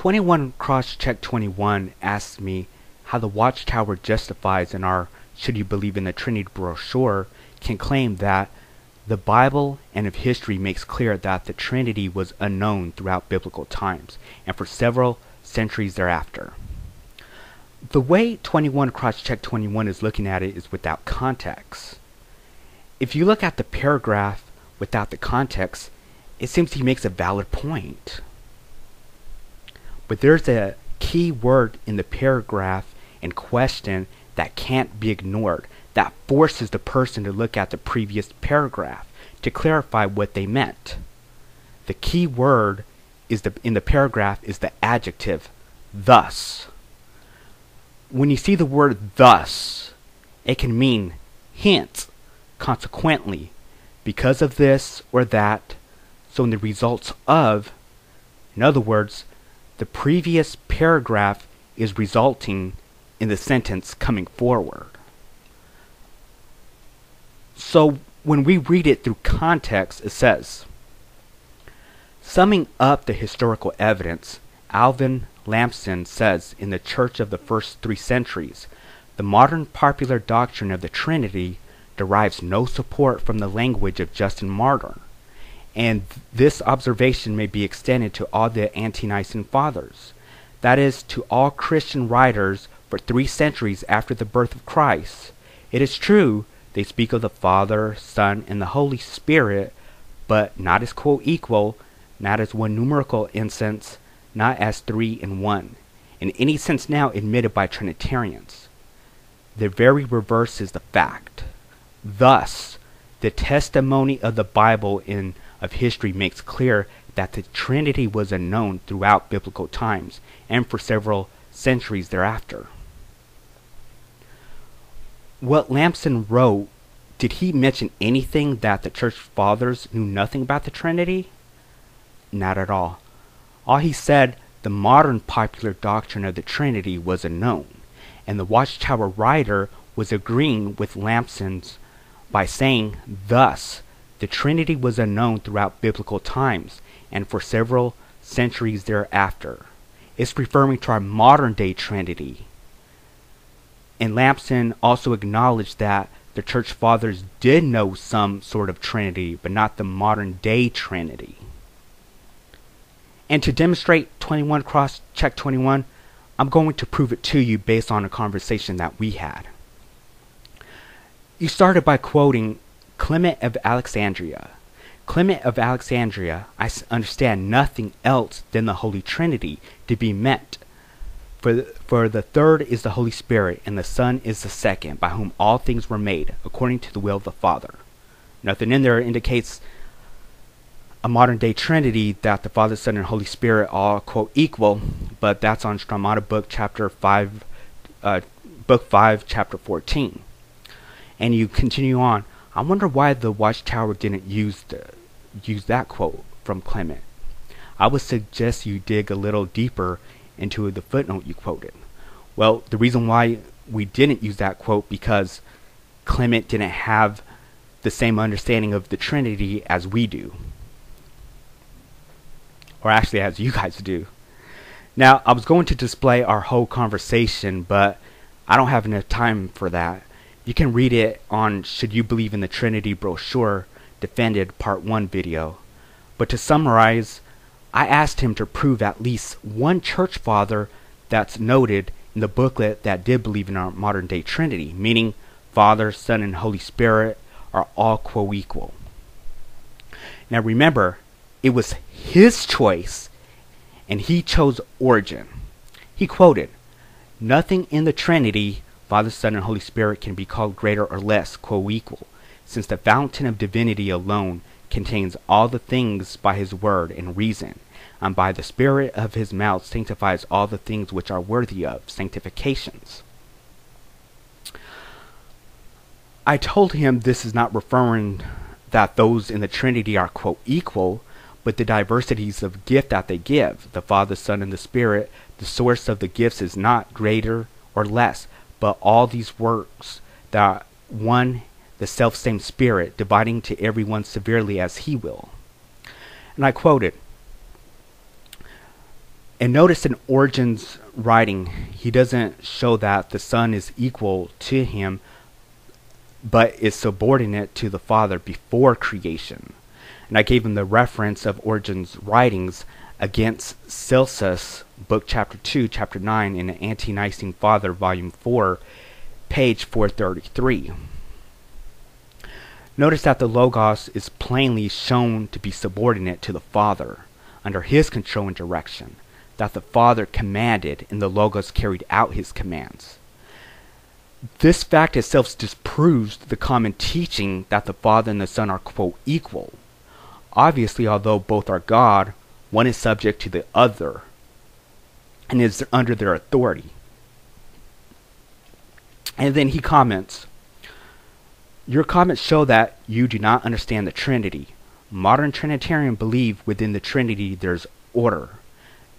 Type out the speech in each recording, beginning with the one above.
21Crossrespondp1 asks me how the Watchtower justifies in our Should You Believe in the Trinity brochure can claim that the Bible and of history makes clear that the Trinity was unknown throughout biblical times and for several centuries thereafter. The way 21Crossrespondp1 is looking at it is without context. If you look at the paragraph without the context, it seems he makes a valid point. But there's a key word in the paragraph in question that can't be ignored, that forces the person to look at the previous paragraph to clarify what they meant. The key word in the paragraph is the adjective, thus. When you see the word thus, it can mean hence, consequently, because of this or that, so in the results of, in other words, the previous paragraph is resulting in the sentence coming forward. So when we read it through context, it says, summing up the historical evidence, Alvin Lamson says in the Church of the first 3 centuries, the modern popular doctrine of the Trinity derives no support from the language of Justin Martyr, and this observation may be extended to all the ante-Nicene fathers, that is, to all Christian writers for 3 centuries after the birth of Christ. It is true, they speak of the Father, Son, and the Holy Spirit, but not as co-equal, not as one numerical instance, not as 3 in 1, in any sense now admitted by Trinitarians. The very reverse is the fact. Thus, the testimony of the Bible and of history makes clear that the Trinity was unknown throughout biblical times and for several centuries thereafter. What Lamson wrote, did he mention anything that the church fathers knew nothing about the Trinity? Not at all. All he said, the modern popular doctrine of the Trinity was unknown, and the Watchtower writer was agreeing with Lamson's by saying, thus, the Trinity was unknown throughout biblical times and for several centuries thereafter. It's referring to our modern day Trinity. And Lamson also acknowledged that the church fathers did know some sort of Trinity, but not the modern day Trinity. And to demonstrate 21Crossrespondp1, I'm going to prove it to you based on a conversation that we had. You started by quoting Clement of Alexandria. Clement of Alexandria, I understand nothing else than the Holy Trinity to be meant. For the third is the Holy Spirit, and the Son is the second, by whom all things were made, according to the will of the Father. Nothing in there indicates a modern day Trinity that the Father, Son, and Holy Spirit all quote equal, but that's on Stramata book 5, chapter 14. And you continue on. I wonder why the Watchtower didn't use that quote from Clement. I would suggest you dig a little deeper into the footnote you quoted. Well, the reason why we didn't use that quote because Clement didn't have the same understanding of the Trinity as we do. Or actually as you guys do. Now, I was going to display our whole conversation, but I don't have enough time for that. You can read it on Should You Believe in the Trinity brochure, Defended Part 1 video. But to summarize, I asked him to prove at least one church father that's noted in the booklet that did believe in our modern day Trinity, meaning Father, Son, and Holy Spirit are all co-equal. Now remember, it was his choice, and he chose Origen. He quoted, "Nothing in the Trinity, Father, Son, and Holy Spirit can be called greater or less co-equal, since the fountain of divinity alone contains all the things by his word and reason, and by the Spirit of his mouth sanctifies all the things which are worthy of sanctifications." I told him this is not referring that those in the Trinity are co-equal, but the diversities of gift that they give. The Father, Son, and the Spirit, the source of the gifts is not greater or less, but all these works that are one, the self-same Spirit, dividing to everyone severely as he will. And I quoted, And notice in Origen's writing, he doesn't show that the Son is equal to him, but is subordinate to the Father before creation. And I gave him the reference of Origen's writings against Celsus, book chapter 2, chapter 9, in the Ante-Nicene Father, volume 4, page 433. Notice that the Logos is plainly shown to be subordinate to the Father, under his control and direction, that the Father commanded and the Logos carried out his commands. This fact itself disproves the common teaching that the Father and the Son are, quote, equal. Obviously, although both are God, one is subject to the other and is under their authority. And then he comments, your comments show that you do not understand the Trinity. Modern Trinitarians believe within the Trinity there's order.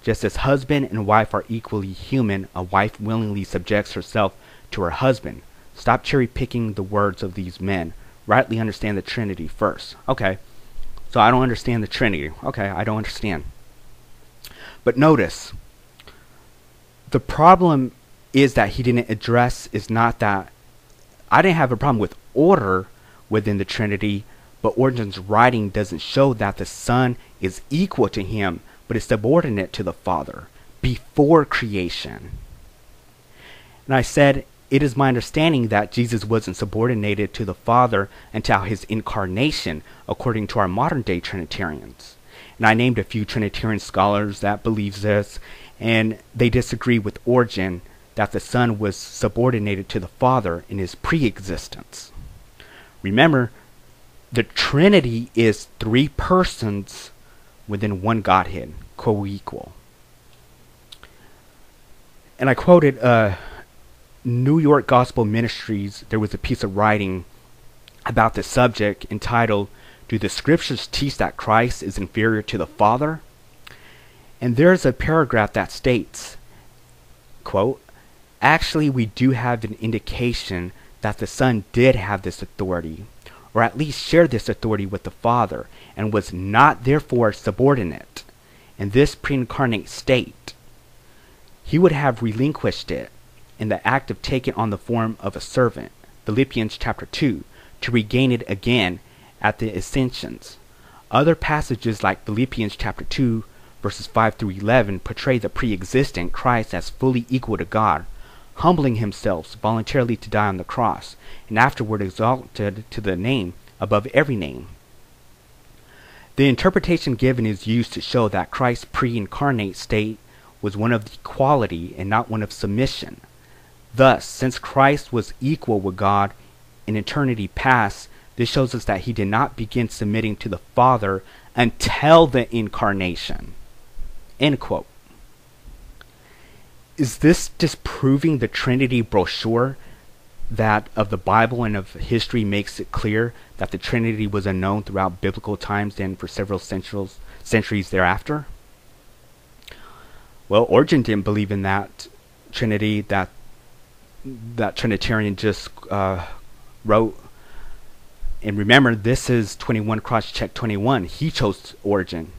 Just as husband and wife are equally human, a wife willingly subjects herself to her husband. Stop cherry picking the words of these men. Rightly understand the Trinity first. Okay, so I don't understand the Trinity. Okay, I don't understand. But notice, the problem is that he didn't address is not that I didn't have a problem with order within the Trinity, but Origen's writing doesn't show that the Son is equal to him, but is subordinate to the Father before creation. And I said, it is my understanding that Jesus wasn't subordinated to the Father until his incarnation, according to our modern day Trinitarians. And I named a few Trinitarian scholars that believe this, and they disagree with Origen that the Son was subordinated to the Father in his pre-existence. Remember, the Trinity is three persons within one Godhead, co-equal. And I quoted New York Gospel Ministries. There was a piece of writing about this subject entitled, "Do the Scriptures Teach that Christ is Inferior to the Father?" And there's a paragraph that states, quote, "Actually, we do have an indication that the Son did have this authority, or at least shared this authority with the Father, and was not therefore subordinate. In this pre-incarnate state, he would have relinquished it in the act of taking on the form of a servant, Philippians chapter 2, to regain it again at the ascensions. Other passages like Philippians chapter 2, verses 5 through 11, portray the pre-existent Christ as fully equal to God, humbling himself voluntarily to die on the cross, and afterward exalted to the name above every name. The interpretation given is used to show that Christ's pre-incarnate state was one of equality and not one of submission. Thus, since Christ was equal with God in eternity past, this shows us that he did not begin submitting to the Father until the incarnation." End quote. Is this disproving the Trinity brochure that of the Bible and of history makes it clear that the Trinity was unknown throughout biblical times and for several centuries thereafter? Well, Origen didn't believe in that Trinity that Trinitarian just wrote. And remember, this is 21 Cross Check 21. He chose Origen.